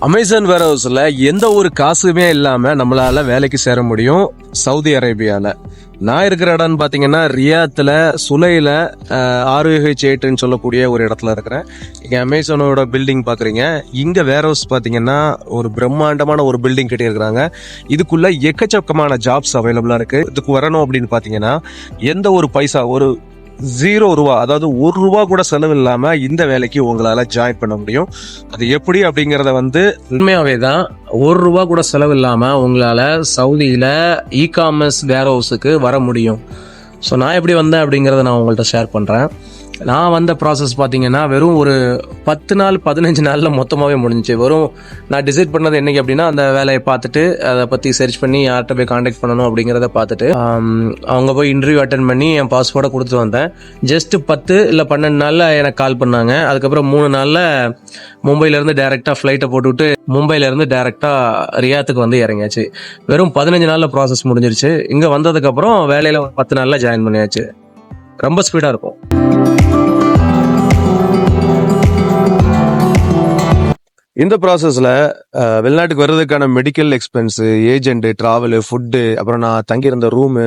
Amazon வேர்ஹவுஸ்ல எந்த ஒரு காசுமே இல்லாம நம்மளால வேலைக்கு சேர முடியும் சவுதி அரேபியால. நான் இருக்கிற இடம்னு பாத்தீங்கன்னா ரியாத்துல சுலைல RUH8 சொல்லக்கூடிய ஒரு இடத்துல இருக்கிறேன். இங்க அமேசானோட பில்டிங் பாக்குறீங்க. இங்க வேர்ஹவுஸ் பாத்தீங்கன்னா ஒரு பிரம்மாண்டமான ஒரு பில்டிங் கட்டி இருக்கிறாங்க. இதுக்குள்ள எக்கச்சக்கமான ஜாப்ஸ் அவைலபிளா இருக்கு. இதுக்கு வரணும் அப்படின்னு பாத்தீங்கன்னா எந்த ஒரு பைசா ஒரு 0 ரூபா, அதாவது 1 ரூபா கூட செலவு இல்லாம இந்த வேலைக்கு உங்களால ஜாயின் பண்ண முடியும். அது எப்படி அப்படிங்கறத உண்மையாவே தான் 1 ரூபா கூட செலவு இல்லாம உங்களால சவுதியில இ-காமர்ஸ் வேர்ஹவுஸுக்கு வர முடியும். ஸோ நான் எப்படி வந்தேன் அப்படிங்கறத நான் உங்கள்கிட்ட ஷேர் பண்றேன். நான் வந்த ப்ராசஸ் பார்த்தீங்கன்னா வெறும் ஒரு 10 நாள் 15 நாளில் மொத்தமாகவே முடிஞ்சிச்சு. வெறும் நான் டிசைட் பண்ணது என்னைக்கு அப்படின்னா அந்த வேலையை பார்த்துட்டு அதை பற்றி சர்ச் பண்ணி யார்கிட்ட போய் காண்டாக்ட் பண்ணணும் அப்படிங்கிறத பார்த்துட்டு அவங்க போய் இன்டர்வியூ அட்டன் பண்ணி என் பாஸ்போர்ட்டை கொடுத்துட்டு வந்தேன். ஜஸ்ட் 10 இல்லை 12 நாளில் எனக்கு கால் பண்ணாங்க. அதுக்கப்புறம் 3 நாளில் மும்பையிலேருந்து டேரெக்டாக ஃப்ளைட்டை போட்டுவிட்டு மும்பையிலேருந்து டேரெக்டாக ரியாத்துக்கு வந்து இறங்கியாச்சு. வெறும் 15 நாளில் ப்ராசஸ் முடிஞ்சிருச்சு. இங்கே வந்ததுக்கப்புறம் வேலையில் 10 நாளில் ஜாயின் பண்ணியாச்சு. ரொம்ப ஸ்பீடாக இருக்கும். இந்த ப்ராசஸ்ல வெளிநாட்டுக்கு வர்றதுக்கான medical expense, agent, travel, food, அப்புறம் நான் தங்கியிருந்த ரூமு,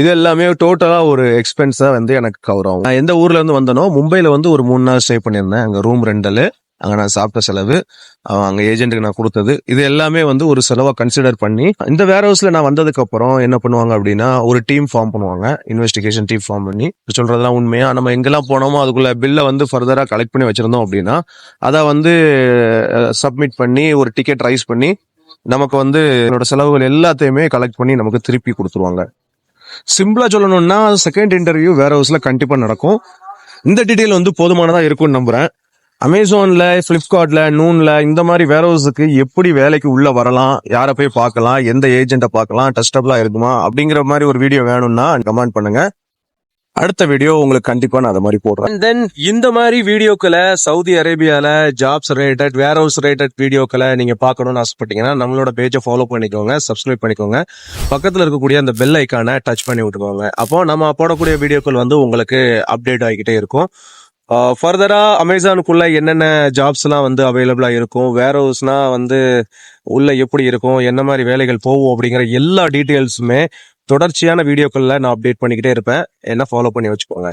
இது எல்லாமே டோட்டலா ஒரு எக்ஸ்பென்ஸா எனக்கு கவர் ஆகும். நான் எந்த ஊர்ல இருந்து வந்தனோ மும்பைல ஒரு 3 நாள் ஸ்டே பண்ணியிருந்தேன். அங்க ரூம் ரெண்டல், அங்க நான் சாப்பிட்ட செலவு, அங்க ஏஜென்ட்டுக்கு நான் கொடுத்தது, இது எல்லாமே ஒரு செலவா கன்சிடர் பண்ணி இந்த வேர் ஹவுஸ்ல நான் வந்ததுக்கு அப்புறம் என்ன பண்ணுவாங்க அப்படின்னா ஒரு டீம் ஃபார்ம் பண்ணுவாங்க. இன்வெஸ்டிகேஷன் டீம் ஃபார்ம் பண்ணி சொல்றதெல்லாம் உண்மையா நம்ம எங்கெல்லாம் போனோமோ அதுக்குள்ள பில்லை ஃபர்தரா கலெக்ட் பண்ணி வச்சிருந்தோம் அப்படின்னா அதை சப்மிட் பண்ணி ஒரு டிக்கெட் ரைஸ் பண்ணி நமக்கு என்னோட செலவுகள் எல்லாத்தையுமே கலெக்ட் பண்ணி நமக்கு திருப்பி கொடுத்துருவாங்க. சிம்பிளா சொல்லணும்னா செகண்ட் இன்டர்வியூ வேர் ஹவுஸ்ல கண்டிப்பா நடக்கும். இந்த டீடைல் போதுமானதா இருக்கும்னு நம்புறேன். அமேசான்ல, பிளிப்கார்ட்ல, நூன்ல இந்த மாதிரி வேர்ஹவுஸுக்கு எப்படி வேலைக்கு உள்ள வரலாம், யாரை போய் பார்க்கலாம், எந்த ஏஜென்ட்டை பார்க்கலாம், டஸ்டபிளா இருக்குமா அப்படிங்கிற மாதிரி ஒரு வீடியோ வேணும்னா கமெண்ட் பண்ணுங்க. அடுத்த வீடியோ உங்களுக்கு கண்டிப்பா நான் அதை மாதிரி போடுறேன். தென் இந்த மாதிரி வீடியோக்களை சவுதி அரேபியால ஜாப்ஸ் ரிலேட்டட், வேர்ஹவுஸ் ரிலேட்டட் வீடியோக்களை நீங்க பார்க்கணும்னு ஆசைப்பட்டீங்கன்னா நம்மளோட பேஜை ஃபாலோ பண்ணிக்கோங்க, சப்ஸ்கிரைப் பண்ணிக்கோங்க, பக்கத்துல இருக்கக்கூடிய அந்த பெல் ஐக்கானை டச் பண்ணி விட்டுக்கோங்க. அப்போ நம்ம போடக்கூடிய வீடியோக்கள் உங்களுக்கு அப்டேட் ஆகிக்கிட்டே இருக்கும். ஃபர்தரா அமேசானுக்குள்ள என்னென்ன ஜாப்ஸ் எல்லாம் அவைலபிளா இருக்கும், வேர் ஹவுஸ்னா உள்ள எப்படி இருக்கும், என்ன மாதிரி வேலைகள் போகும் அப்படிங்கிற எல்லா டீட்டெயில்ஸுமே தொடர்ச்சியான வீடியோக்கள்ல நான் அப்டேட் பண்ணிக்கிட்டே இருப்பேன். என்ன ஃபாலோ பண்ணி வச்சுக்கோங்க.